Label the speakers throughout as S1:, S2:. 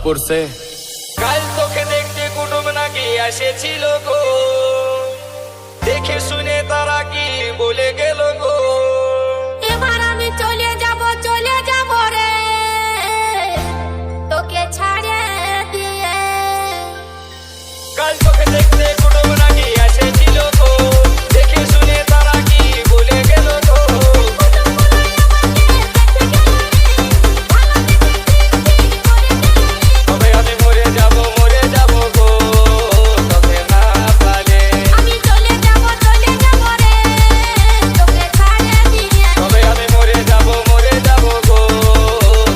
S1: দাসপুরসে
S2: কাল তোকে দেখতে কুটুম নাকি এসেছিল গো, দেখে শুনে তারা কি বলে গেল গো।
S3: এবার আমি চলে যাব রে তোকে ছাড়ে দিয়ে।
S2: কাল তোকে দেখতে কুটুম নাকি এসেছিল গো, দেখে শুনে তারা কি বলে গেল গো। তবে আমি মরে যাব গো, তোকে না পালে।
S3: আমি চলে যাব রে তোকে ছাড়ে দিয়ে।
S2: তবে আমি মরে যাব গো,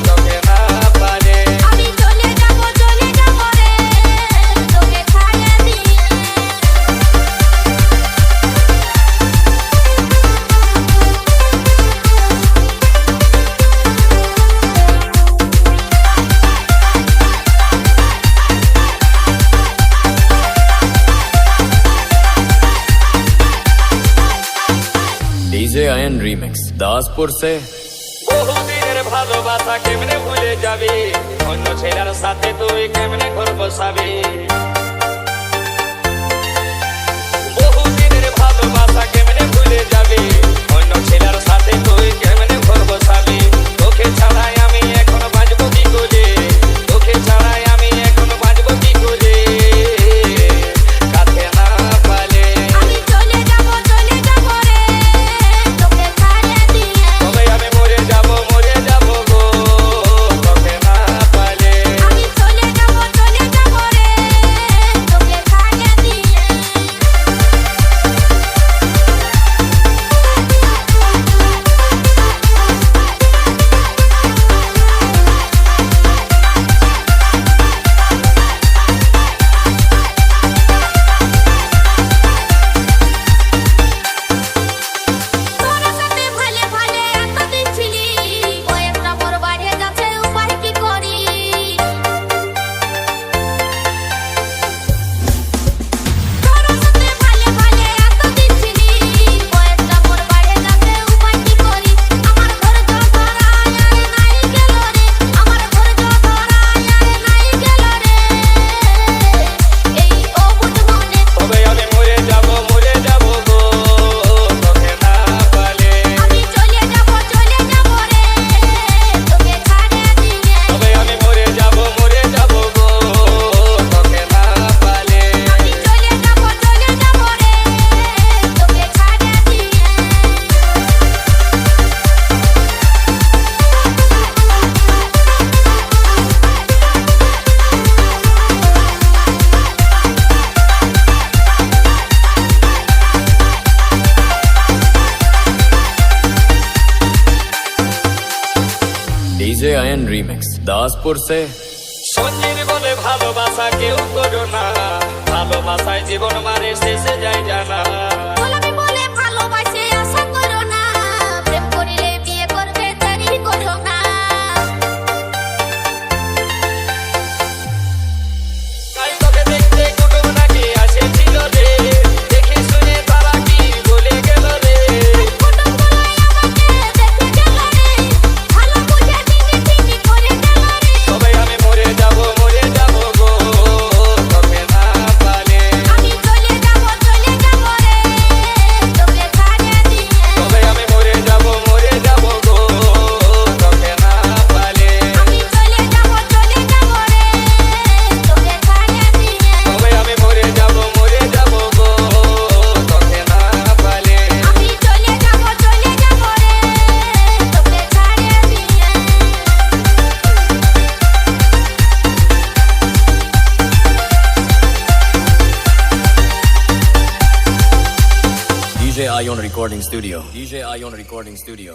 S2: তোকে না পালে।
S3: আমি চলে যাব রে তোকে ছাড়ে দিয়ে।
S1: ডিজে আয়ন রিমিক্স দাসপুরসে
S2: বহুদিনের ভালোবাসা কেমনে ভুলে যাবি, অন্য ছেলের সাথে তুই কেমনে ঘর বসাবি। বহুদিনের ভালোবাসা কেমনে ভুলে যাবি, অন্য ছেলের সাথে তুই কেমনে ঘর বসাবি। তোকে ছাড়াই আমি এখন বাঁচবো কি করে, তোকে ছাড়াই আমি এখন বাঁচবো কি করে, কাছে না পালে।
S3: আমি চলে যাব রে তোকে ছাড়ে দিয়ে।
S2: তবে আমি মরে যাব গো, তোকে না পালে।
S3: আমি চলে যাব রে তোকে ছাড়ে দিয়ে। তোর সাথে ভালে ভালে এতদিন ছিলি, কয়েকটা মোর বাইরে যাচ্ছে উপায় কি করি। তোর সাথে ভালে ভালে এতদিন ছিলি, কয়েকটা মোর বাইরে যাচ্ছে উপায় কি করি। আমার ঘর ধরায় নাই গেল রে, আমার ঘর ধরায় নাই গেল রে, এই অবুঝ মনে।
S2: তবে আমি মরে যাব গো, তোকে না পালে।
S3: আমি চলে যাব রে তোকে ছাড়ে দিয়ে।
S2: তবে আমি মরে যাব গো, তোকে না পালে।
S3: আমি চলে যাব রে তোকে ছাড়ে দিয়ে।
S1: ডিজে আয়ন রিমিক্স দাসপুরসে
S2: সঞ্জির বলে ভালোবাসা কেউ করো না, ভালোবাসায় জীবন মারে শেষে যায় জানা।
S3: গোলামি বলে ভালোবাসে আশা করো না, প্রেম করিলে বিয়ে করবে দেরি করো না।
S2: কাল তোকে দেখতে কুটুম নাকি এসেছিল রে, দেখে শুনে তারা কি বলে গেল রে।
S3: কুটুমগুলোই আমাকে দেখে গেল রে, ভালো বুঝে চিনি করে গেল রে।
S2: তবে আমি মরে যাব গো, তোকে না পালে।
S3: আমি চলে যাব রে তোকে ছাড়ে দিয়ে।
S2: তবে আমি মরে যাব গো, তোকে না পালে।
S3: আমি চলে যাব রে তোকে ছাড়ে দিয়ে।
S2: তবে আমি মরে যাব গো, তোকে না পালে।
S3: আমি চলে যাব রে তোকে ছাড়ে দিয়ে।
S1: DJ ion recording studio